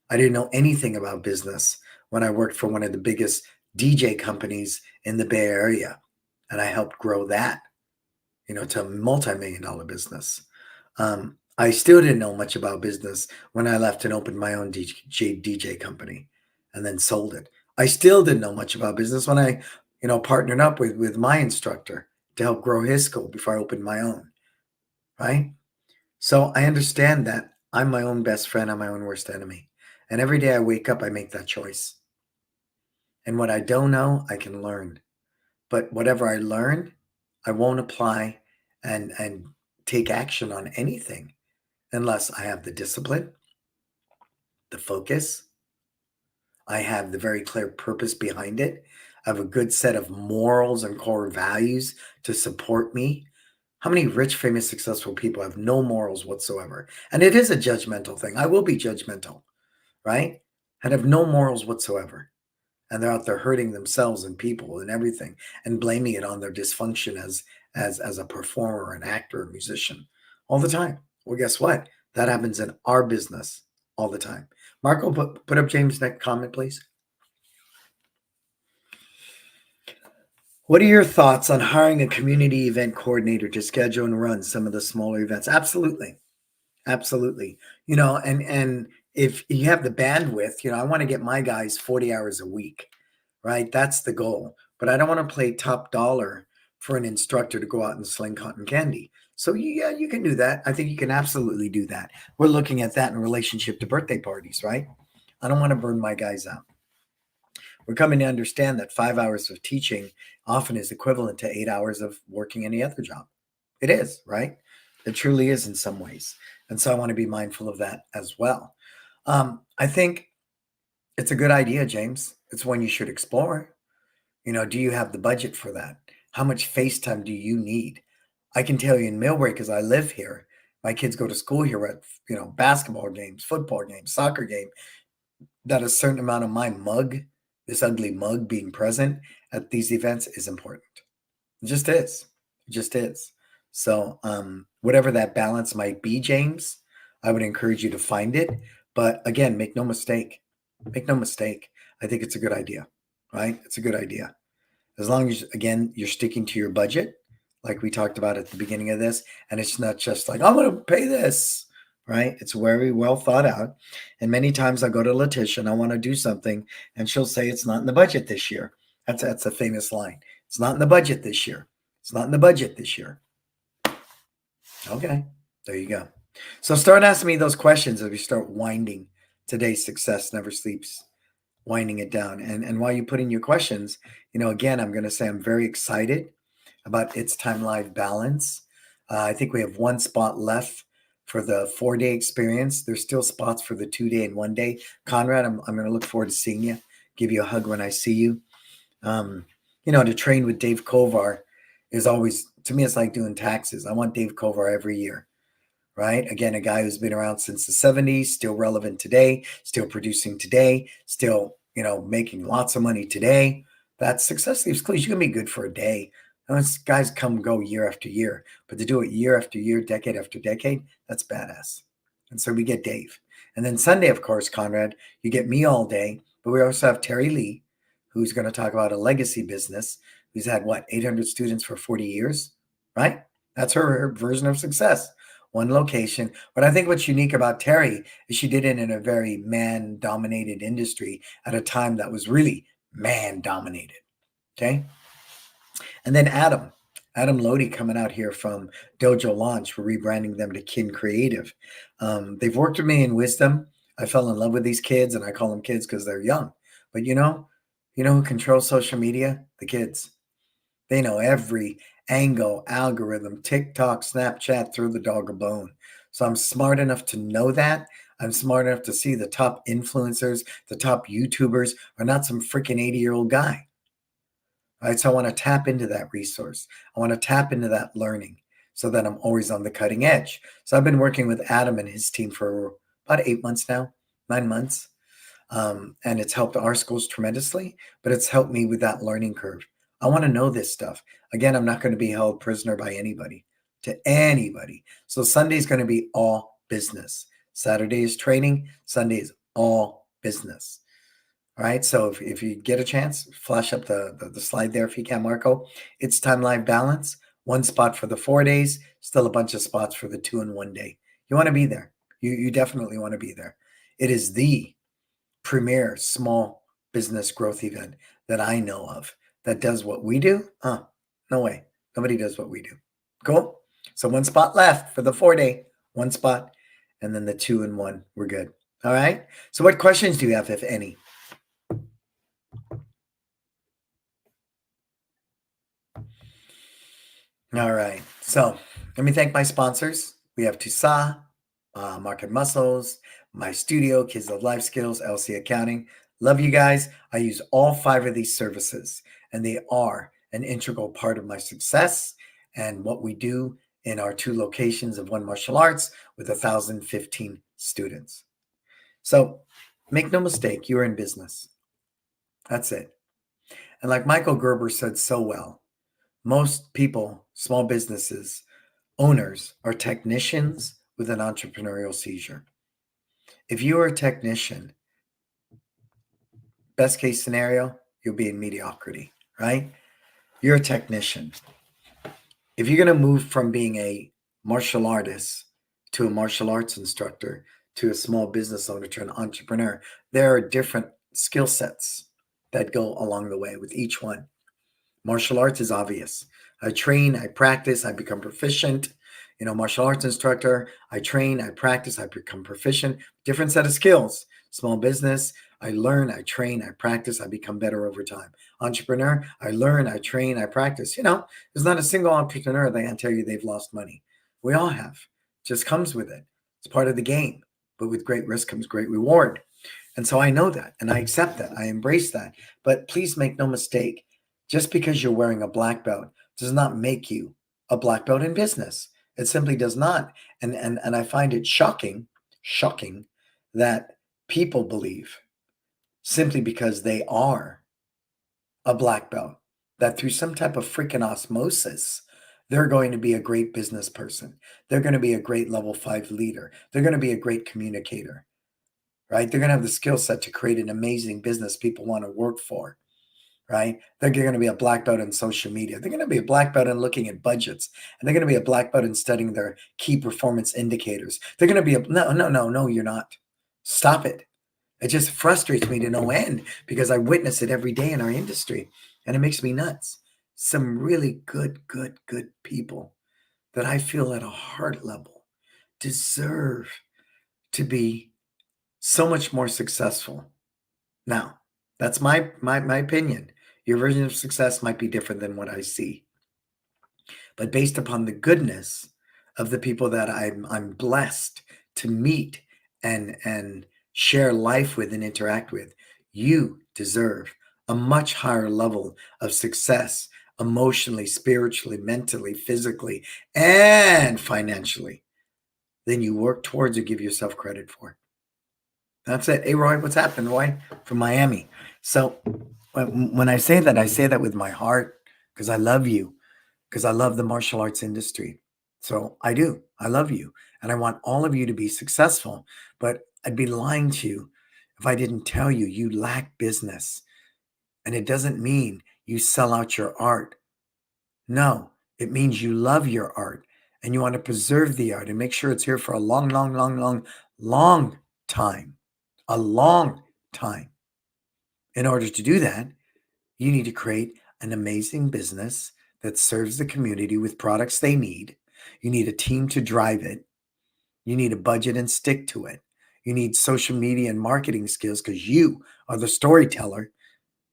Speaker 1: I didn't know anything about business when I worked for one of the biggest DJ companies in the Bay Area. And I helped grow that, to a multi-million dollar business. I still didn't know much about business when I left and opened my own DJ company and then sold it. I still didn't know much about business when I, partnered up with my instructor to help grow his school before I opened my own, right? So I understand that I'm my own best friend, I'm my own worst enemy. And every day I wake up, I make that choice. And what I don't know, I can learn. But whatever I learn, I won't apply and take action on anything unless I have the discipline, the focus, I have the very clear purpose behind it. I have a good set of morals and core values to support me. How many rich, famous, successful people have no morals whatsoever? And it is a judgmental thing. I will be judgmental, right? And have no morals whatsoever. And they're out there hurting themselves and people and everything and blaming it on their dysfunction as a performer, an actor, a musician all the time. Well, guess what? That happens in our business all the time. Marco, put up James' next comment, please. What are your thoughts on hiring a community event coordinator to schedule and run some of the smaller events? Absolutely. Absolutely. And if you have the bandwidth, I want to get my guys 40 hours a week, right? That's the goal. But I don't want to play top dollar for an instructor to go out and sling cotton candy. So yeah, you can do that. I think you can absolutely do that. We're looking at that in relationship to birthday parties, right? I don't want to burn my guys out. We're coming to understand that 5 hours of teaching often is equivalent to 8 hours of working any other job. It is, right? It truly is in some ways. And so I want to be mindful of that as well. I think it's a good idea, James. It's one you should explore. Do you have the budget for that? How much face time do you need? I can tell you in Millbrae, because I live here, my kids go to school here at, basketball games, football games, soccer game, that a certain amount of my mug, this ugly mug being present at these events is important. It just is. It just is. So, whatever that balance might be, James, I would encourage you to find it. But again, make no mistake. Make no mistake. I think it's a good idea, right? It's a good idea. As long as, again, you're sticking to your budget, like we talked about at the beginning of this, and it's not just like, I'm going to pay this, right? It's very well thought out. And many times I go to Letitia and I want to do something, and she'll say, it's not in the budget this year. That's a famous line. It's not in the budget this year. It's not in the budget this year. Okay, there you go. So start asking me those questions as we start winding today's success never sleeps, winding it down. And while you put in your questions, again, I'm going to say I'm very excited about It's Time Live Balance. I think we have one spot left for the 4-day experience. There's still spots for the 2-day and 1-day. Conrad, I'm going to look forward to seeing you. Give you a hug when I see you. To train with Dave Kovar is always, to me, it's like doing taxes. I want Dave Kovar every year, right? Again, a guy who's been around since the 70s, still relevant today, still producing today, still, making lots of money today. That's success leaves clues. You can be good for a day. Those guys come and go year after year, but to do it year after year, decade after decade, that's badass. And so we get Dave. And then Sunday, of course, Conrad, you get me all day, but we also have Terry Lee, who's going to talk about a legacy business, who's had, 800 students for 40 years, right? That's her version of success. One location. But I think what's unique about Terry is she did it in a very man-dominated industry at a time that was really man-dominated, okay? And then Adam Lodi coming out here from Dojo Launch. We're rebranding them to Kin Creative. They've worked with me in Wisdom. I fell in love with these kids, and I call them kids because they're young. But you know who controls social media? The kids. They know every angle, algorithm, TikTok, Snapchat, throw the dog a bone. So I'm smart enough to know that. I'm smart enough to see the top influencers, the top YouTubers are not some freaking 80-year-old guy. Right? So I want to tap into that resource. I want to tap into that learning so that I'm always on the cutting edge. So I've been working with Adam and his team for about 8 months now, 9 months. And it's helped our schools tremendously, but it's helped me with that learning curve. I want to know this stuff. Again, I'm not going to be held prisoner by anybody, to anybody. So Sunday is going to be all business. Saturday is training. Sunday is all business. All right. So if you get a chance, flash up the slide there if you can, Marco. It's time live balance. One spot for the 4 days, still a bunch of spots for the 2 and 1 day. You want to be there. You definitely want to be there. It is the premier small business growth event that I know of that does what we do. No way. Nobody does what we do. Cool. So one spot left for the 4 day, one spot, and then the 2 and 1. We're good. All right. So what questions do you have, if any? All right. So let me thank my sponsors. We have Tusa, Market Muscles, My Studio, Kids Love Life Skills, LC Accounting. Love you guys. I use all 5 of these services, and they are an integral part of my success and what we do in our 2 locations of One Martial Arts with 1,015 students. So make no mistake, you're in business. That's it. And like Michael Gerber said so well, most people, small businesses, owners are technicians with an entrepreneurial seizure. If you are a technician, best case scenario, you'll be in mediocrity, right? You're a technician. If you're going to move from being a martial artist to a martial arts instructor to a small business owner to an entrepreneur, there are different skill sets that go along the way with each one. Martial arts is obvious. I train, I practice, I become proficient. Martial arts instructor, I train, I practice, I become proficient. Different set of skills. Small business, I learn, I train, I practice, I become better over time. Entrepreneur, I learn, I train, I practice. There's not a single entrepreneur that can tell you they've lost money. We all have. Just comes with it. It's part of the game. But with great risk comes great reward. And so I know that and I accept that. I embrace that. But please make no mistake. Just because you're wearing a black belt does not make you a black belt in business. It simply does not. And I find it shocking that people believe simply because they are a black belt that through some type of freaking osmosis, they're going to be a great business person. They're going to be a great level 5 leader. They're going to be a great communicator, right? They're going to have the skill set to create an amazing business people want to work for. Right? They're going to be a black belt in social media. They're going to be a black belt in looking at budgets. And they're going to be a black belt in studying their key performance indicators. They're going to be no, you're not. Stop it. It just frustrates me to no end because I witness it every day in our industry and it makes me nuts. Some really good people that I feel at a heart level deserve to be so much more successful. Now, that's my opinion. Your version of success might be different than what I see. But based upon the goodness of the people that I'm blessed to meet and share life with and interact with, you deserve a much higher level of success emotionally, spiritually, mentally, physically, and financially than you work towards or give yourself credit for. That's it. Hey, Roy, what's happening, Roy? From Miami. So when I say that with my heart because I love you, because I love the martial arts industry. So I do. I love you. And I want all of you to be successful. But I'd be lying to you if I didn't tell you you lack business. And it doesn't mean you sell out your art. No, it means you love your art and you want to preserve the art and make sure it's here for a long time. A long time. In order to do that, you need to create an amazing business that serves the community with products they need. You need a team to drive it. You need a budget and stick to it. You need social media and marketing skills because you are the storyteller.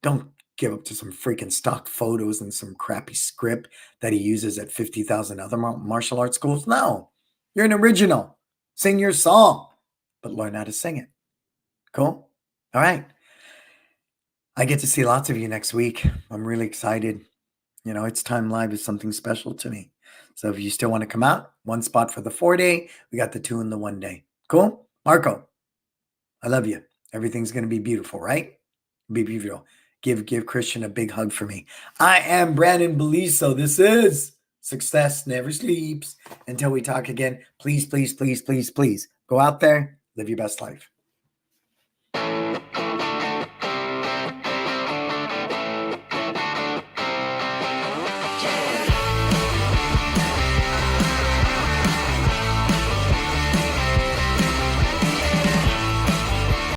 Speaker 1: Don't give up to some freaking stock photos and some crappy script that he uses at 50,000 other martial arts schools. No, you're an original. Sing your song, but learn how to sing it. Cool? All right. I get to see lots of you next week. I'm really excited. It's Time Live is something special to me. So if you still want to come out, one spot for the 4-day. We got the 2 and the 1-day. Cool? Marco, I love you. Everything's going to be beautiful, right? Be beautiful. Give Christian a big hug for me. I am Brannon Beliso. This is Success Never Sleeps. Until we talk again, please, please, please, please, please go out there, live your best life.